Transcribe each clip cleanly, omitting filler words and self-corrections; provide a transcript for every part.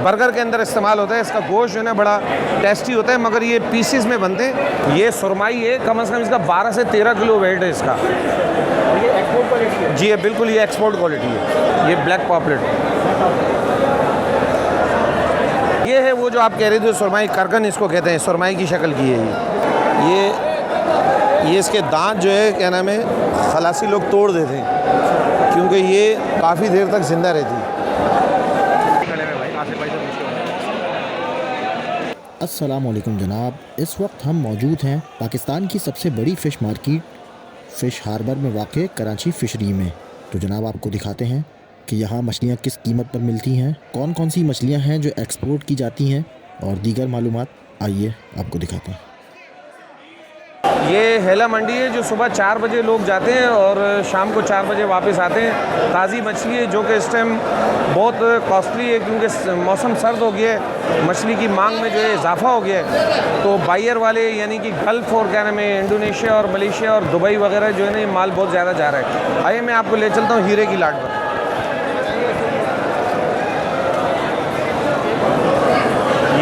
Burger के अंदर इस्तेमाल होता है। इसका गोश्त जो है ना बड़ा टेस्टी होता है, मगर ये पीसीस में बनते हैं। ये सुरमाई है, कम से कम इसका 12 से 13 किलो वेट है इसका। ये एक्सपोर्ट क्वालिटी है? जी बिल्कुल, ये एक्सपोर्ट क्वालिटी है। ये ब्लैक पॉपलेट ये है, वो जो आप कह रहे थे सुरमाई करगन इसको कहते हैं, सुरमाई की शक्ल की है ये इसके दांत जो है क्या नाम है खलासी लोग तोड़ देते हैं, क्योंकि ये काफ़ी देर तक जिंदा रहती है। अस्सलाम वालेकुम जनाब, इस वक्त हम मौजूद हैं पाकिस्तान की सबसे बड़ी फ़िश मार्केट फ़िश हार्बर में वाक़ कराची फ़िशरी में। तो जनाब आपको दिखाते हैं कि यहाँ मछलियाँ किस कीमत पर मिलती हैं, कौन कौन सी मछलियाँ हैं जो एक्सपोर्ट की जाती हैं और दीगर मालूमात। आइए आपको दिखाते हैं। ये हेला मंडी है जो सुबह 4 बजे लोग जाते हैं और शाम को 4 बजे वापस आते हैं। ताज़ी मछली है जो कि इस टाइम बहुत कॉस्टली है, क्योंकि मौसम सर्द हो गया है, मछली की मांग में जो है इजाफा हो गया है। तो बायर वाले यानी कि गल्फ़ और क्या नाम है इंडोनेशिया और मलेशिया और दुबई वगैरह जो है ना, ये माल बहुत ज़्यादा जा रहा है। आइए मैं आपको ले चलता हूँ हीरे की लाट पर।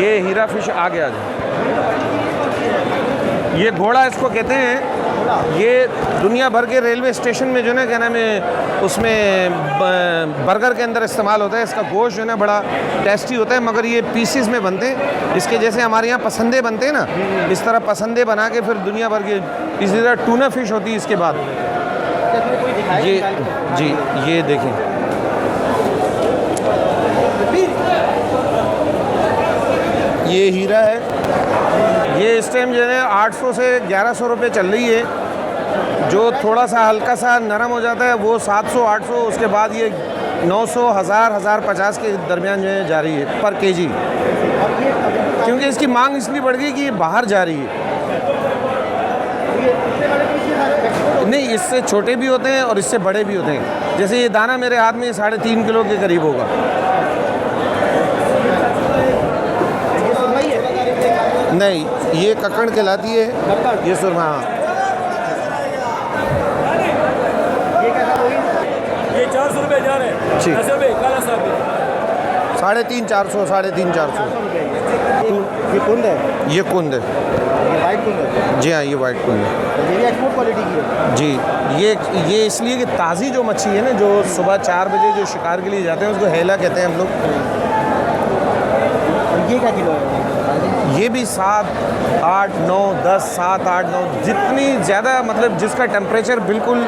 ये हीरा फिश आ गया। ये घोड़ा इसको कहते हैं। ये दुनिया भर के रेलवे स्टेशन में जो है क्या नाम है उसमें बर्गर के अंदर इस्तेमाल होता है। इसका गोश्त जो है ना बड़ा टेस्टी होता है, मगर ये पीसीस में बनते हैं। इसके जैसे हमारे यहाँ पसंदे बनते हैं ना, इस तरह पसंदे बना के फिर दुनिया भर के इसी तरह टूना फिश होती है। इसके बाद ये देखें, ये हीरा है। ये इस टाइम जो है 800 से 1100 रुपये चल रही है। जो थोड़ा सा हल्का सा नरम हो जाता है वो 700 800, उसके बाद ये 900 1000 1050 के दरमियान जो है जा रही है पर केजी, क्योंकि इसकी मांग इसलिए बढ़ गई कि ये बाहर जा रही है। नहीं, इससे छोटे भी होते हैं और इससे बड़े भी होते हैं। जैसे ये दाना मेरे हाथ में 3.5 किलो के करीब होगा। नहीं, ये कक्कड़ कहलाती है, ये सुरमा। ये 400 रुपये जा रहे हैं। ठीक, 350 400 450। ये कुंद है? ये कुंद है। ये वाइट कुंद है? जी हाँ, ये वाइट कुंद है। ये भी एक्सपोर्ट क्वालिटी की है? जी, ये इसलिए कि ताज़ी जो मच्छी है ना, जो सुबह 4 बजे जो शिकार के लिए जाते हैं उसको हेला कहते हैं हम लोग। ये क्या किलो है? ये भी 7 8 9 10 7 8 9, जितनी ज़्यादा मतलब जिसका टेम्परेचर बिल्कुल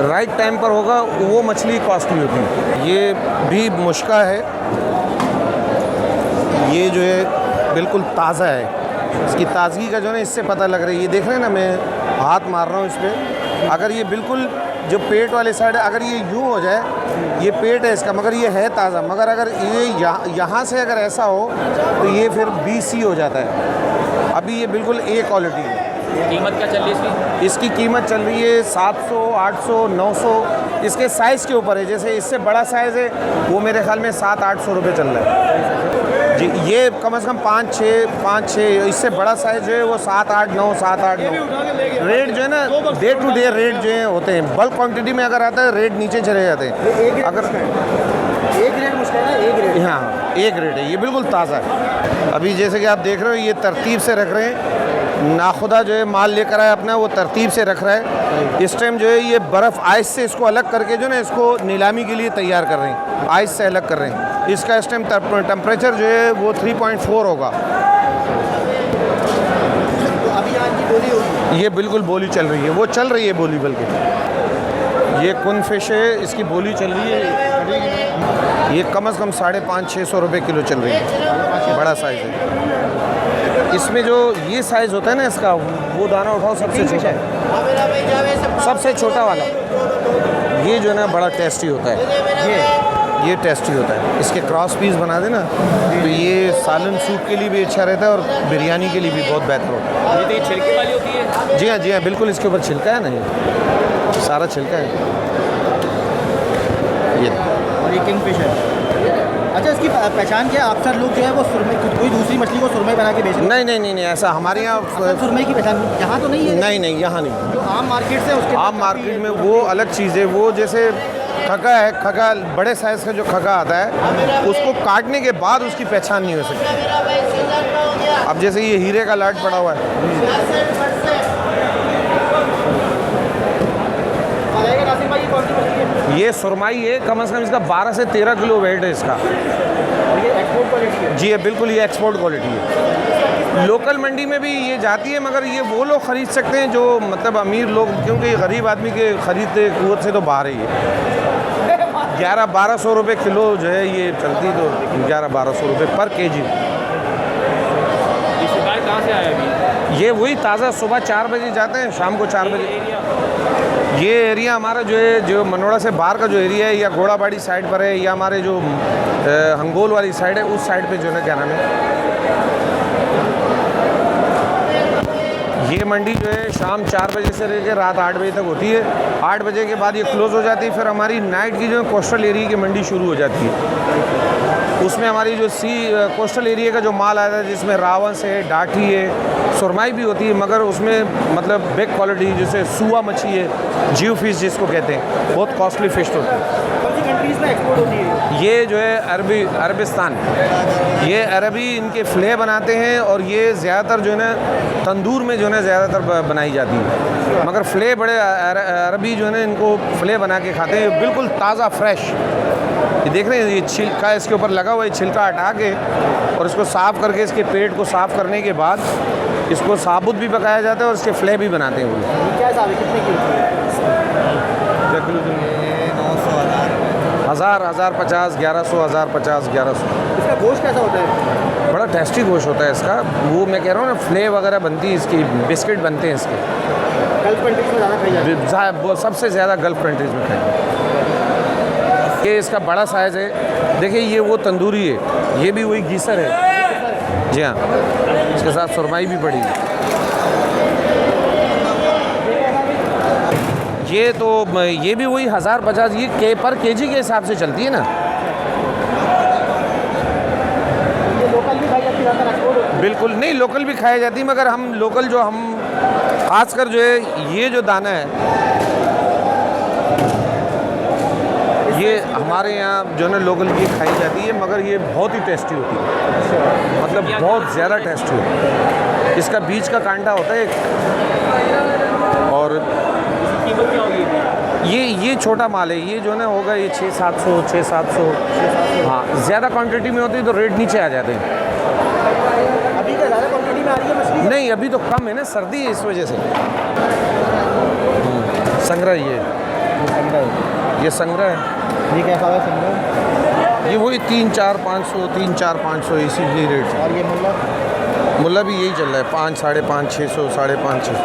राइट टाइम पर होगा वो मछली कॉस्टली होती है। ये भी मुश्का है, ये जो है बिल्कुल ताज़ा है। इसकी ताज़गी का जो है ना इससे पता लग रहा है। ये देख रहे हैं ना, मैं हाथ मार रहा हूँ इस पर। अगर ये बिल्कुल जो पेट वाले साइड है, अगर ये यूँ हो जाए, ये पेट है इसका, मगर ये है ताज़ा। मगर अगर ये यहाँ से अगर ऐसा हो तो ये फिर BC हो जाता है। अभी ये बिल्कुल A क्वालिटी है। कीमत क्या चल रही है इसकी कीमत चल रही है 700 800 900, इसके साइज़ के ऊपर है। जैसे इससे बड़ा साइज़ है वो मेरे ख्याल में 700-800 रुपये चल रहा है। जी, ये कम से कम 5-6, इससे बड़ा साइज़ जो है वो 7-8-9 7-8-9। रेट जो है ना डे टू डे रेट जो है होते हैं। बल्क क्वांटिटी में अगर आता है रेट नीचे चले जाते हैं। अगर एक रेट मुश्किल है, एक रेट? हाँ, एक रेट है। ये बिल्कुल ताज़ा है। अभी जैसे कि आप देख रहे हो ये तरतीब से रख रहे हैं। नाखुदा जो है माल लेकर आया अपना, वो तरतीब से रख रहा है। इस टाइम जो है ये बर्फ़ आइस से इसको अलग करके जो है ना इसको नीलामी के लिए तैयार कर रहे हैं, आइस से अलग कर रहे हैं। इसका इस टाइम टेम्परेचर जो है वो 3.4 होगा। तो अभी आज की बोली होगी? ये बिल्कुल बोली चल रही है, वो चल रही है बोली। बल्कि ये कुन फिश है, इसकी बोली चल रही है। ये कम से कम 550-600 रुपये किलो चल रही है। बड़ा साइज़ है। इसमें जो ये साइज़ होता है ना इसका, वो दाना उठाओ सबसे छोटा, सबसे छोटा वाला, ये जो है ना बड़ा टेस्टी होता है। ये टेस्टी होता है। इसके क्रॉस पीस बना देना तो ये सालन सूप के लिए भी अच्छा रहता है और बिरयानी के लिए भी बहुत बेहतर होता है। ये तो छिलके वाली होती है? जी हाँ, बिल्कुल। इसके ऊपर छिलका है ना, ये सारा छिलका है। ये और ये किंग फिश है। अच्छा, इसकी पहचान क्या है? अक्सर लोग जो है वो सुरमई, कोई दूसरी मछली को सुरमई बना के बेच रहे हैं। नहीं, ऐसा हमारे यहाँ सुरमई की पहचान यहाँ तो नहीं है? नहीं, यहाँ नहीं। जो आम मार्केट से उसके आम मार्केट में वो अलग चीज़ है। वो जैसे खगा है, खगा बड़े साइज़ का जो खगा आता है उसको काटने के बाद उसकी पहचान नहीं हो सकती। अब जैसे ये हीरे का लाट पड़ा हुआ है, ये सुरमाई है, कम से कम इसका 12 से 13 किलो वेट है इसका। ये एक्सपोर्ट क्वालिटी है। जी है, बिल्कुल ये एक्सपोर्ट क्वालिटी है। लोकल मंडी में भी ये जाती है, मगर ये वो लोग ख़रीद सकते हैं जो मतलब अमीर लोग, क्योंकि गरीब आदमी के ख़रीदते कुवत से तो बाहर ही है। 1100-1200 रुपये किलो जो है ये चलती, तो 1100-1200 रुपये पर केजी। कहाँ से आया अभी? ये वही ताज़ा सुबह 4 बजे जाते हैं, शाम को 4 बजे। ये एरिया हमारा जो है, जो मनोड़ा से बाहर का जो एरिया है, या घोड़ाबाड़ी साइड पर है, या हमारे जो हंगोल वाली साइड है, उस साइड पे जो है क्या नाम है, ये मंडी जो है शाम 4 बजे से लेकर रात 8 बजे तक होती है। 8 बजे के बाद ये क्लोज़ हो जाती है। फिर हमारी नाइट की जो है कोस्टल एरिया की मंडी शुरू हो जाती है। उसमें हमारी जो कोस्टल एरिया का जो माल आता है, जिसमें रावस है, डाठी है, सुरमाई भी होती है, मगर उसमें मतलब बिग क्वालिटी, जैसे सुआ मछली है, जीव फिश जिसको कहते हैं, बहुत कॉस्टली फ़िश होती है। कौन सी कंट्रीज़ में एक्सपोर्ट होती है? ये जो है अरबिस्तान, ये अरबी इनके फ़िले बनाते हैं, और ये ज़्यादातर जो है ना तंदूर में जो है ना ज़्यादातर बनाई जाती है, मगर फ़िले बड़े अरबी जो है ना इनको फ़िले बना के खाते हैं, बिल्कुल ताज़ा फ्रेश। ये देख रहे हैं, ये छिलका इसके ऊपर लगा हुआ है, छिलका हटा के और इसको साफ़ करके, इसके पेट को साफ़ करने के बाद इसको साबुत भी पकाया जाता है और इसके फ़िले भी बनाते हैं वो। ये क्या हिसाब है, कितने किलो की है? 1000, 1050, 1100, 1050, 1100। इसका गोश्त कैसा होता है? बड़ा टेस्टी गोश्त होता है इसका। वो मैं कह रहा हूँ ना, फ़िले वगैरह बनती है इसकी, बिस्किट बनते हैं इसके। गल्फ कंट्रीज़ में ज़्यादा खाई जाती है। वो सबसे ज़्यादा गल्फ़ कंट्रीज़ में खाएंगे। ये इसका बड़ा साइज़ है। देखिए ये वो तंदूरी है, ये भी वही गीसर है। जी हाँ, इसके साथ सुरमाई भी पड़ी है। ये तो ये भी वही 1050, ये पर केजी के हिसाब से चलती है ना। ये लोकल भी खाई जाती है, ज़्यादा एक्सपोर्ट होती है? बिल्कुल नहीं, लोकल भी खाई जाती है, मगर हम लोकल जो हम खासकर जो है ये जो दाना है, ये हमारे यहाँ जो है ना लोकल की खाई जाती है, मगर ये बहुत ही टेस्टी होती है, मतलब बहुत ज़्यादा टेस्टी होती है। इसका बीच का कांटा होता है एक, और कीमत क्या होगी? ये छोटा माल है, ये जो है ना होगा ये 600-700, 600-700। हाँ, ज़्यादा क्वांटिटी में होती है तो रेट नीचे आ जाते हैं। अभी क्या ज़्यादा क्वांटिटी में आ रही है मछली? नहीं, अभी तो कम है ना, सर्दी है इस वजह से। संग्रह ये संग्रह है। ये कैसा है संग्रह? ये वही 3-4-500, 3-4-500 इसी रेट है। और ये मुल्ला भी यही चल रहा है, 5, 550, 600, 550।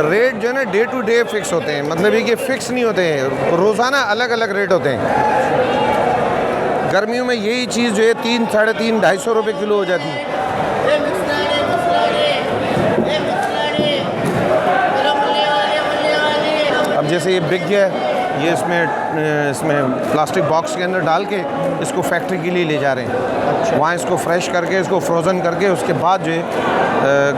रेट जो है ना डे टू डे फिक्स होते हैं, मतलब ये कि फ़िक्स नहीं होते हैं, रोज़ाना अलग अलग रेट होते हैं। गर्मियों में यही चीज़ जो है 3, 350, 250 रुपये किलो हो जाती है। अब जैसे ये बिक गया है, ये इसमें प्लास्टिक बॉक्स के अंदर डाल के इसको फैक्ट्री के लिए ले जा रहे हैं। अच्छा। वहाँ इसको फ्रेश करके, इसको फ्रोज़न करके, उसके बाद जो है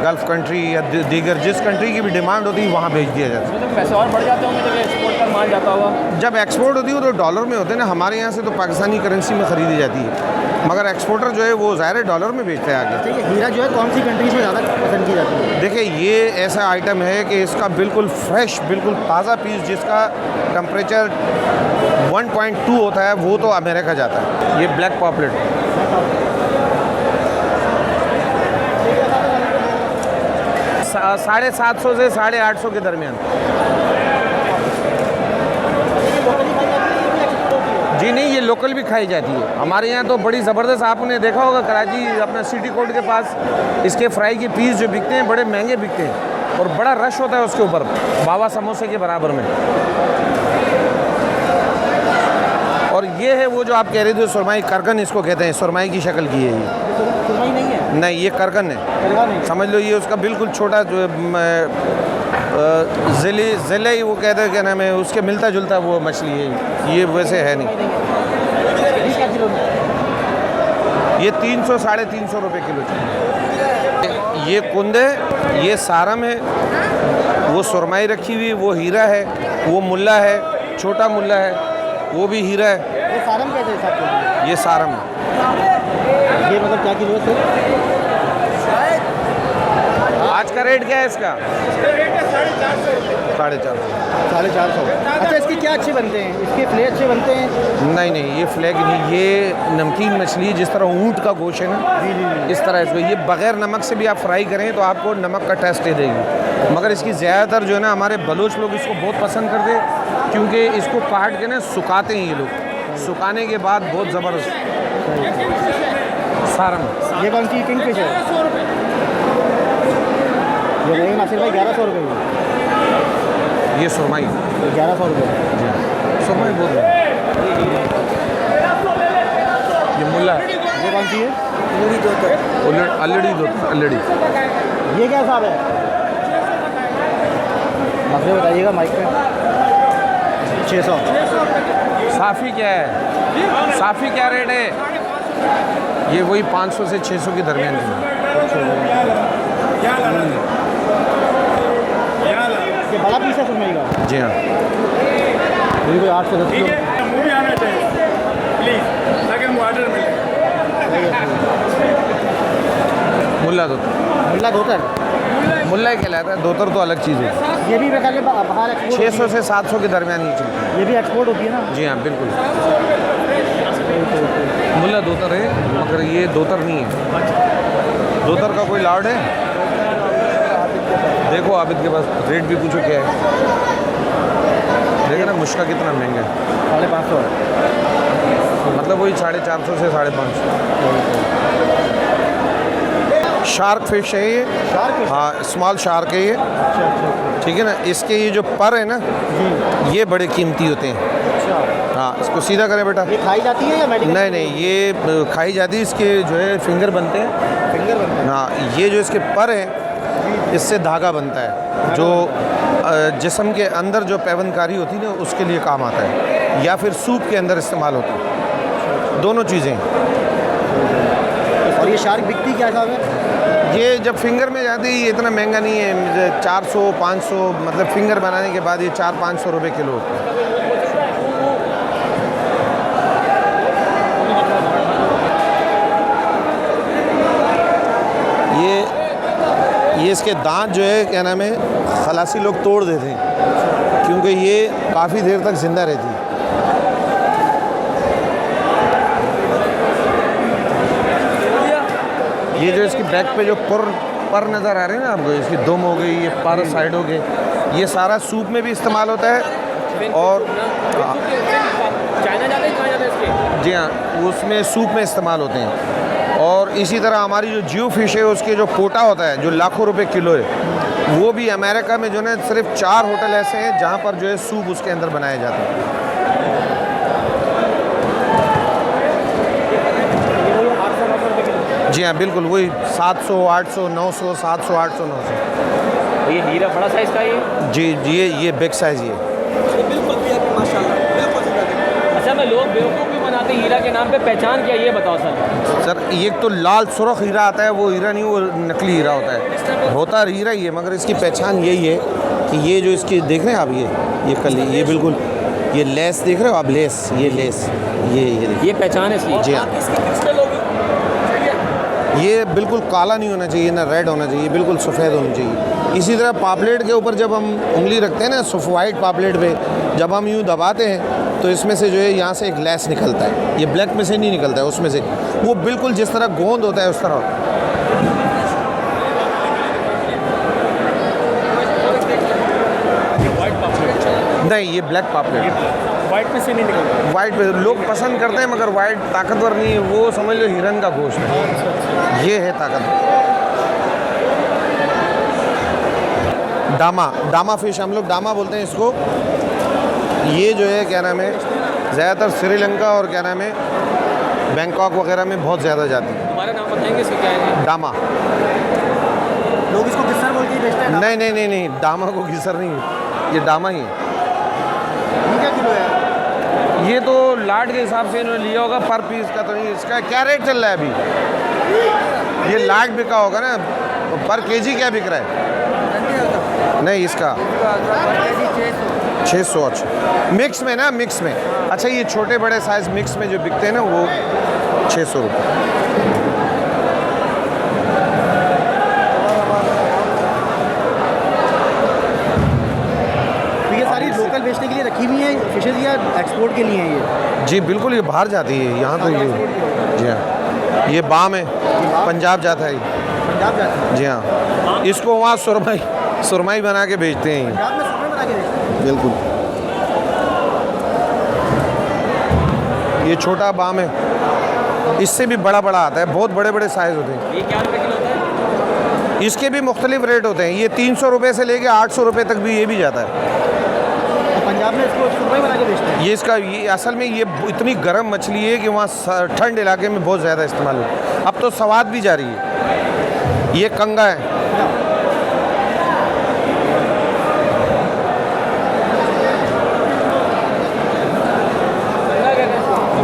गल्फ़ कंट्री या दीगर जिस कंट्री की भी डिमांड होती है वहाँ भेज दिया जाता है। तो पैसे और बढ़ जाते होंगे जब एक्सपोर्ट का माल जाता होगा? जब एक्सपोर्ट होती है तो डॉलर में होते हैं ना, हमारे यहाँ से तो पाकिस्तानी करेंसी में ख़रीदी जाती है, मगर एक्सपोर्टर जो है वो ज़ाहिर डॉलर में बेचते हैं आगे। ठीक है, हीरा जो है कौन सी कंट्रीज़ में ज़्यादा पसंद की जाती है? देखिए ये ऐसा आइटम है कि इसका बिल्कुल फ्रेश, बिल्कुल ताज़ा पीस जिसका टेम्परेचर 1.2 होता है, वो तो अमेरिका जाता है। ये ब्लैक पॉपलेट 750 से 850 के दरमियान। जी नहीं, ये लोकल भी खाई जाती है हमारे यहाँ तो बड़ी ज़बरदस्त। आपने देखा होगा कराची अपना सिटी कोर्ट के पास इसके फ्राई के पीस जो बिकते हैं बड़े महंगे बिकते हैं, और बड़ा रश होता है उसके ऊपर, बाबा समोसे के बराबर में। और ये है वो जो आप कह रहे थे सुरमाई, करकन इसको कहते हैं, सुरमाई की शक्ल की है ये। सुरमई नहीं है? नहीं, ये करकन है, करवा नहीं। समझ लो। ये उसका बिल्कुल छोटा जो ज़िले ही वो कहते हैं, क्या नाम है, उसके मिलता जुलता वो मछली है, ये वैसे है नहीं। इसका किलो ये 300-350 रुपये किलो। ये कुंदे, ये सारम है, वो सुरमाई रखी हुई, वो हीरा है, वो मुल्ला है, छोटा मुल्ला है, वो भी हीरा है, ये सारम कैसे हिसाब चल रही है? ये सारम है। ये मतलब क्या किलो है सर? आज का रेट क्या है इसका? 450। 450। अच्छा, इसके क्या अच्छे बनते हैं? इसके फ्ले अच्छे बनते हैं? नहीं नहीं, ये फ्लैग नहीं, ये नमकीन मछली जिस तरह ऊँट का गोश्त है ना, इस तरह इसको ये बग़ैर नमक से भी आप फ्राई करें तो आपको नमक का टेस्ट दे देगी। मगर इसकी ज़्यादातर जो है ना हमारे बलोच लोग इसको बहुत पसंद करते हैं, क्योंकि इसको काट के ना सुखाते हैं ये लोग, सुखाने के बाद बहुत ज़बरदस्त। सारम। ये कौन सी किंग फिश है? ये वही नासिर भाई 1100 रुपये की। ये सुरमई। 1100 रुपये। सुरमई बहुत है। ये मुल्ला है। ये कौन सी है? अल्लड़ी दो अल्लड़ी। ये क्या हिसाब है? मसले बताइएगा माइक पे। 600। साफ़ी क्या है? साफ़ी क्या रेट है? ये वही 500 से 600 के दरमियान की। ये बड़ा पीस है सुरमई का? जी हाँ। ये कोई 8 से 10 किलो। मूवी आना चाहिए प्लीज़, ताकि हम ऑर्डर मिले। मुल्ला दो। मुल्ला धोतर। मुल्ला ही कहलाता है, दोतर तो अलग चीज़ है। ये भी मेरे ख्याल में बाहर एक्सपोर्ट 600 से 700 के दरमियान ही चलती है। ये भी एक्सपोर्ट होती है ना? जी हाँ बिल्कुल। मुल्ला दोतर है, मगर ये दोतर नहीं है। दोतर का कोई लाड है? देखो आबिद के पास रेट भी पूछो क्या है। देखो ना मुश्का कितना महंगा है, 550। मतलब वही 450 से 550। शार्क फिश है ये। Shark fish? हाँ, स्मॉल शार्क है ये। अच्छा अच्छा ठीक है ना, इसके ये जो पर है ना, ये बड़े कीमती होते हैं। अच्छा। हाँ, इसको सीधा करें बेटा। ये खाई जाती है या मेडिकल? नहीं नहीं, ये खाई जाती है। इसके जो है फिंगर बनते हैं। फिंगर बनता है? हाँ, ये जो इसके पर है, इससे धागा बनता है, जो जिस्म के अंदर जो पैबंदकारी होती है ना, उसके लिए काम आता है, या फिर सूप के अंदर इस्तेमाल होती है। दोनों चीज़ें। और ये शार्क बिकती क्या हिसाब है? ये जब फिंगर में जाती है, ये इतना महंगा नहीं है, 400 500, मतलब फिंगर बनाने के बाद ये 400-500 रुपये किलो होता है। ये इसके दांत जो है क्या नाम है, खलासी लोग तोड़ देते हैं, क्योंकि ये काफ़ी देर तक ज़िंदा रहती है। ये जो इसकी बैक पे जो पर नज़र आ रहे हैं ना आपको, इसकी दुम हो गई, ये पर साइड हो गए, ये सारा सूप में भी इस्तेमाल होता है। और चाइना जाते हैं, कहाँ जाते हैं इसके? जी हाँ, उसमें सूप में इस्तेमाल होते हैं। और इसी तरह हमारी जो जियो फिश है, उसके जो पोटा होता है, जो लाखों रुपए किलो है, वो भी अमेरिका में जो है सिर्फ 4 होटल ऐसे हैं जहाँ पर जो है सूप उसके अंदर बनाए जाते हैं। जी हाँ बिल्कुल, वही 700 800 900 700 800 900। ये हीरा बड़ा साइज़ का ये? जी ये बिग साइज़ ये। अच्छा, मैं लोग बेवकूफ़ भी बनाते हैं हीरा के नाम पे, पहचान क्या ये बताओ सर? सर ये तो लाल सुर्ख हीरा आता है, वो हीरा नहीं, वो नकली हीरा होता है। होता हीरा ही है, मगर इसकी पहचान यही है कि ये जो इसकी देख रहे हैं आप, ये कली, ये बिल्कुल ये लेस देख रहे हो आप, लेस, ये लेस, ये देखिए, ये पहचान है इसकी? जी हाँ। ये बिल्कुल काला नहीं होना चाहिए, ना रेड होना चाहिए, बिल्कुल सफ़ेद होनी चाहिए। इसी तरह पापलेट के ऊपर जब हम उंगली रखते हैं ना, वाइट पापलेट पे जब हम यूँ दबाते हैं, तो इसमें से जो है यहाँ से एक लेस निकलता है। ये ब्लैक में से नहीं निकलता है, उसमें से वो बिल्कुल जिस तरह गोंद होता है उस तरह होता है। नहीं, ये ब्लैक पापलेट, वाइट में से नहीं निकलता। वाइट पे लोग पसंद करते हैं, मगर वाइट ताकतवर नहीं है, वो समझ लो हिरन का गोश्त है, ये है ताकतवर। दामा फिश, हम लोग दामा बोलते हैं इसको। ये जो है क्या नाम है, ज़्यादातर श्रीलंका और क्या नाम है बैंकॉक वगैरह में बहुत ज़्यादा जाती है। हमारा नाम बताएंगे इसका क्या है? दामा। लोग इसको किस्सर बोल के ही बेचते हैं। नहीं, दामा को घिसर नहीं, ये दामा ही है। ये क्या किलो है? ये तो लाट के हिसाब से इन्होंने लिया होगा, पर पीस का तो नहीं। इसका क्या रेट चल रहा है अभी? ये लाट बिका होगा ना, पर केजी क्या बिक रहा है? नहीं इसका 600। अच्छा मिक्स में ना, मिक्स में। अच्छा ये छोटे बड़े साइज़ मिक्स में जो बिकते हैं ना वो 600 रुपये। तो ये सारी लोकल बेचने के लिए रखी हुई हैं फिशेज या एक्सपोर्ट के लिए हैं ये? जी बिल्कुल, ये बाहर जाती है, यहाँ तो ये जी हाँ, ये बाम है, पंजाब जाता है ये। पंजाब जाते हैं? जी हाँ, इसको वहाँ सुरमई बना के बेचते हैं ये। पंजाब में सुरमई बना के बेचते हैं? बिल्कुल। ये छोटा बाम है, इससे भी बड़ा बड़ा आता है, बहुत बड़े बड़े साइज़ होते हैं। ये क्या रुपये किलो होता है? इसके भी मुख्तलिफ रेट होते हैं, ये 300 रुपये से लेके 800 रुपये तक भी ये भी जाता है। तो पंजाब में इसको सुरमई बना के बेचते हैं? ये इसका ये असल में ये इतनी गर्म मछली है कि वहाँ ठंड इलाके में बहुत ज़्यादा इस्तेमाल होती है। अब तो स्वाद भी जा रही है। ये कंगा है,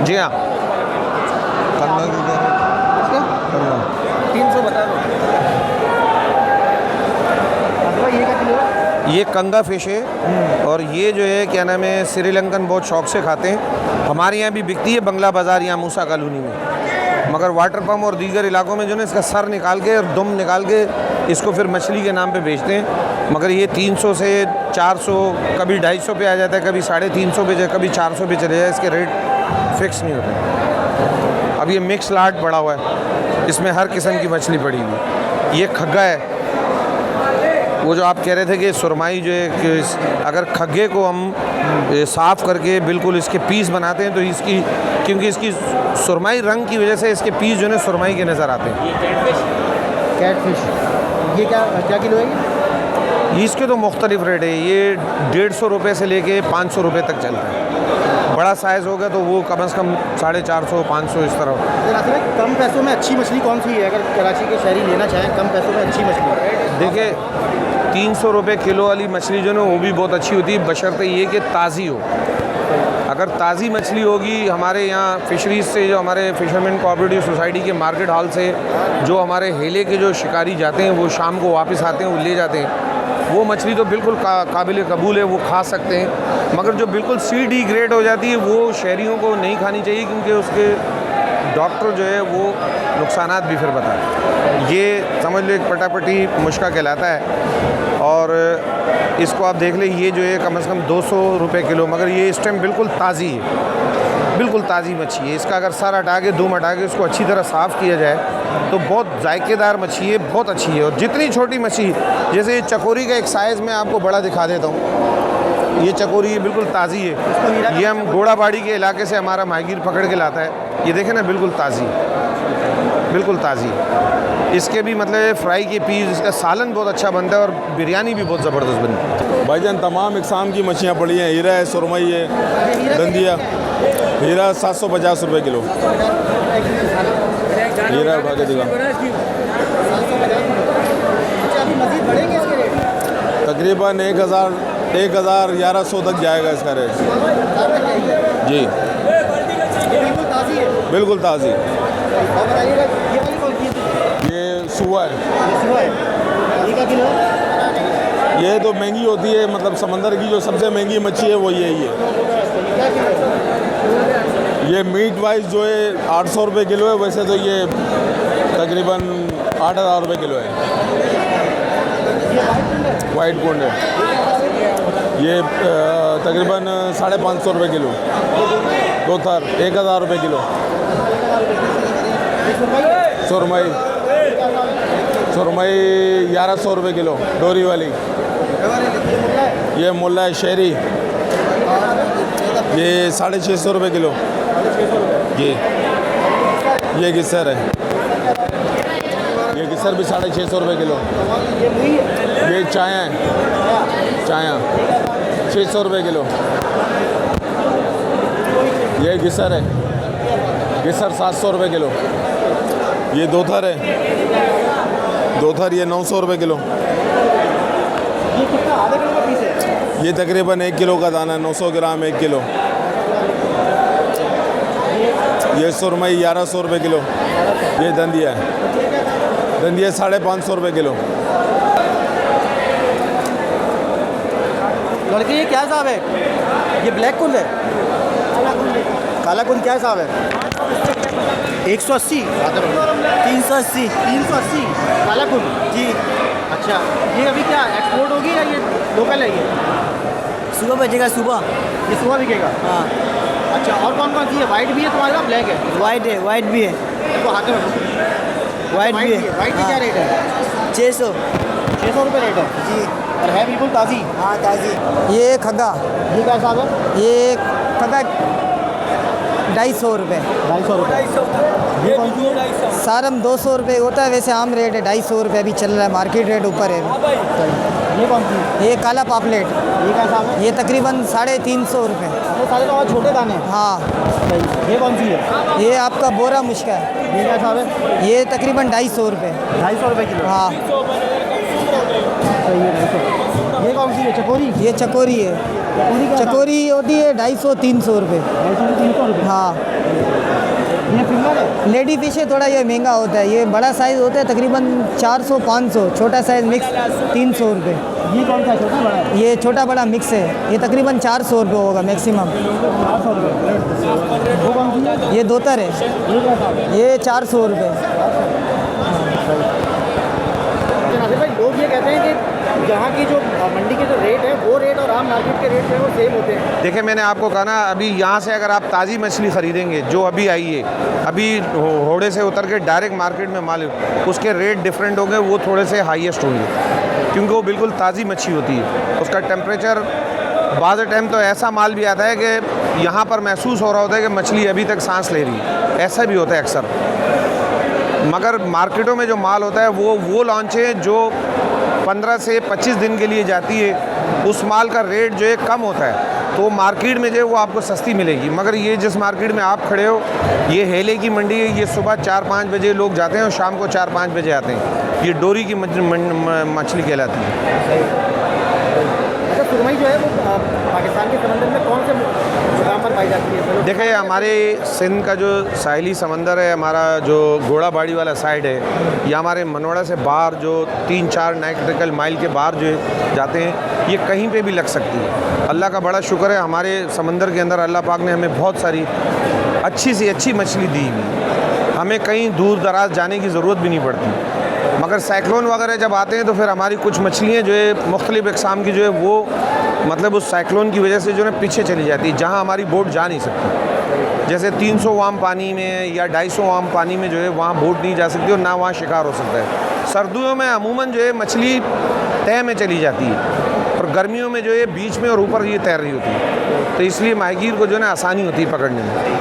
जी हाँ, कंगा की क्या कंगा 300 बता दो। ये क्या किलो है? ये कंगा फिश है और ये जो है क्या नाम है, श्रीलंकन बहुत शौक से खाते हैं। हमारे यहाँ भी बिकती है बंगला बाज़ार यहाँ मूसा कॉलोनी में, मगर वाटर पम्प और दीगर इलाकों में जो है इसका सर निकाल के और दुम निकाल के इसको फिर मछली के नाम पे बेचते हैं। मगर ये 300 से 400, कभी 250 पे आ जाता है, कभी 350 पे, कभी 400 पे चले जाए। इसके रेट फिक्स नहीं होते। अब ये मिक्स लाट पड़ा हुआ है, इसमें हर किस्म की मछली पड़ी हुई है। ये खग्गा है, वो जो आप कह रहे थे कि सुरमई जो है कि अगर खग्गे को हम साफ़ करके बिल्कुल इसके पीस बनाते हैं तो इसकी, क्योंकि इसकी सुरमई रंग की वजह से इसके पीस जो है सुरमई के नज़र आते हैं। ये कैटफिश? कैटफिश ये क्या किलो है ये? इसके तो मुख्तलिफ रेट है, ये 150 रुपये से लेके 500 रुपये तक चलता है। बड़ा साइज़ होगा तो वो कम से कम 450, 500 इस तरह। रास्ते में कम पैसों में अच्छी मछली कौन सी है अगर कराची के शहरी लेना चाहें कम पैसों में अच्छी मछली? देखिए 300 रुपये किलो वाली मछली जो है वो भी बहुत अच्छी होती है, बशर्ते ये कि ताज़ी हो। अगर ताज़ी मछली होगी हमारे यहाँ फ़िशरीज़ से, जो हमारे फ़िशरमैन कोऑपरेटिव सोसाइटी के मार्केट हॉल से जो हमारे हेले के जो शिकारी जाते हैं वो शाम को वापस आते हैं, वो ले जाते हैं, वो मछली तो बिल्कुल काबिल कबूल है, वो खा सकते हैं। मगर जो बिल्कुल CD ग्रेड हो जाती है वो शहरियों को नहीं खानी चाहिए, क्योंकि उसके डॉक्टर जो है वो नुकसानात भी फिर बताएं। ये समझ लो एक पटापटी मुश्का कहलाता है और इसको आप देख ले, ये जो है कम से कम 200 रुपये किलो, मगर ये इस टाइम बिल्कुल ताज़ी है, बिल्कुल ताज़ी मच्छी है। इसका अगर सर हटा के दुम हटा के उसको अच्छी तरह साफ़ किया जाए तो बहुत जायकेदार मच्छी है, बहुत अच्छी है। और जितनी छोटी मच्छी, जैसे ये चकोरी का एक साइज़ मैं आपको बड़ा दिखा देता हूँ, ये चकोरी बिल्कुल ताज़ी है, ये हम घोड़ाबाड़ी के इलाके से हमारा माहीगीर पकड़ के लाता है। ये देखें ना, बिल्कुल ताज़ी, बिल्कुल ताज़ी। इसके भी मतलब फ्राई के पीस, इसका सालन बहुत अच्छा बनता है और बिरयानी भी बहुत ज़बरदस्त बनती है। भाईजान तमाम इकसाम की मछलियाँ पड़ी हैं, हीरा है, सुरमई है, दंदिया। हीरा 750 रुपये किलो। हीरा उठा के दिखा। मज़ीद बढ़ेंगे इसके रेट? तकरीबन 1100 तक जाएगा इसका रेट। जी बिल्कुल ताज़ी है? बिल्कुल ताज़ी। और बताइएगा ये वाली कौन सी है? ये सुआ है। ये सुबह है, ये क्या किलो है? ये तो महंगी होती है, मतलब समंदर की जो सबसे महंगी मच्छी है वो यही है। क्या किलो है? ये मीट वाइज जो है 800 रुपये किलो है, वैसे तो ये तकरीबन 8000 रुपये किलो है। वाइट कुंड है, ये तकरीबन 550 रुपये किलो। दो थर 1000 रुपये किलो। सुरमई 1100 रुपये किलो डोरी वाली। ये मुल्ला है शहरी, ये 650 रुपये किलो। जी ये गिस्सर है, ये गिस्सर भी 650 रुपये किलो। ये चाया है, चाया 600 रुपये किलो। ये गिस्सर है, गिस्सर 700 रुपये किलो। ये दो थर है, दो थर ये 900 रुपये किलो। ये कितना आधे किलो का पीस है? ये तकरीबन 1 किलो का दाना है, 900 ग्राम 1 किलो। ये सुरमई 1100 रुपये किलो। ये दंदिया है, दंदिया 550 रुपये किलो। लड़के ये क्या हिसाब है? ये ब्लैक कुंद है, काला कुंद क्या हिसाब है? 180, 380, 380 काला कुंद जी। अच्छा, ये अभी क्या एक्सपोर्ट होगी या ये लोकल है? ये सुबह बजेगा सुबह। ये सुबह बिकेगा? हाँ अच्छा, और कौन कौन सी है? वाइट भी है तुम्हारे पास, ब्लैक है? वाइट भी है। तो हाथ में वाइट भी है। वाइट की क्या रेट है? 600। 600 रुपये रेट है जी। और है बिल्कुल ताज़ी? हाँ ताज़ी। ये खगा, ये क्या हिसाब है? ये खगा 250 रुपये। 250 रुपये। ये कौन सी है? सारम 200 रुपये होता है, वैसे आम रेट है 250 रुपये अभी चल रहा है, मार्केट रेट ऊपर है। ये कौन सी है? ये काला पापलेट, ये क्या हिसाब है? ये तकरीबन 350 रुपये। ये सारे तो और छोटे दाने हैं। हाँ। ये कौन सी है? ये आपका बोरा मुश्का है, ये क्या हिसाब है? ये तकरीबन 250 रुपये। 250 रुपये किलो। हाँ। सही है, 250। ये कौन सी है? चकोरी? ये चकोरी है, चकोरी क्या? चकोरी होती है 250-300 रुपये। 250 से 300 रुपये। हाँ। ये फिंगर है? लेडी फिश है, थोड़ा ये महंगा होता है, ये बड़ा साइज़ होता है तकरीबन 400-500, छोटा साइज़ मिक्स 300 रुपये। ये कौन सा है? छोटा बड़ा है? ये छोटा बड़ा मिक्स है, ये तकरीबन 400 रुपये होगा मैक्सिमम। 400 रुपये। वो कौन सी है? ये दोतर है, ये क्या हिसाब है? ये 400 रुपये। नासिर भाई, लोग ये कहते हैं कि यहाँ की जो मंडी के जो रेट है वो रेट और आम मार्केट के रेट जो है वो सेम होते हैं। देखिए, मैंने आपको कहा ना, अभी यहाँ से अगर आप ताज़ी मछली ख़रीदेंगे जो अभी आई है, अभी होड़े से उतर के डायरेक्ट मार्केट में माल, उसके रेट डिफरेंट होंगे, वो थोड़े से हाईएस्ट होंगे क्योंकि वो बिल्कुल ताज़ी मच्छी होती है। उसका टेम्परेचर बाज़ टाइम तो ऐसा माल भी आता है कि यहाँ पर महसूस हो रहा होता है कि मछली अभी तक सांस ले रही है, ऐसा भी होता है अक्सर। मगर मार्केटों में जो माल होता है वो लॉन्चें जो 15 से 25 दिन के लिए जाती है, उस माल का रेट जो है कम होता है, तो मार्केट में जो है वो आपको सस्ती मिलेगी। मगर ये जिस मार्केट में आप खड़े हो, ये हेले की मंडी है, ये सुबह 4-5 बजे लोग जाते हैं और शाम को 4-5 बजे आते हैं। ये डोरी की मछली कहलाती है। अच्छा, सुरमई जो है वो पाकिस्तान के समंदर में कौन से मुकाम पर पाई जाती है? देखिए, हमारे सिंध का जो साहिली समंदर है, हमारा जो घोड़ाबाड़ी वाला साइड है, या हमारे मनोड़ा से बाहर जो 3-4 नॉटिकल माइल के बाहर जो जाते हैं, ये कहीं पे भी लग सकती है। अल्लाह का बड़ा शुक्र है, हमारे समंदर के अंदर अल्लाह पाक ने हमें बहुत सारी अच्छी से अच्छी मछली दी हुई, हमें कहीं दूर दराज जाने की ज़रूरत भी नहीं पड़ती। मगर साइक्लोन वगैरह जब आते हैं तो फिर हमारी कुछ मछलियाँ जो है मुख्तलिफ़ इक़साम की जो है वो मतलब उस साइक्लोन की वजह से जो है पीछे चली जाती है, जहाँ हमारी बोट जा नहीं सकती। जैसे 300 वाम पानी में या 250 वाम पानी में जो है वहाँ बोट नहीं जा सकती और ना वहाँ शिकार हो सकता है। सर्दियों में अमूमन जो है मछली तह में चली जाती है और गर्मियों में जो है बीच में और ऊपर ये तैर रही होती है, तो इसलिए माहीगीर को जो है ना आसानी होती है पकड़ने में।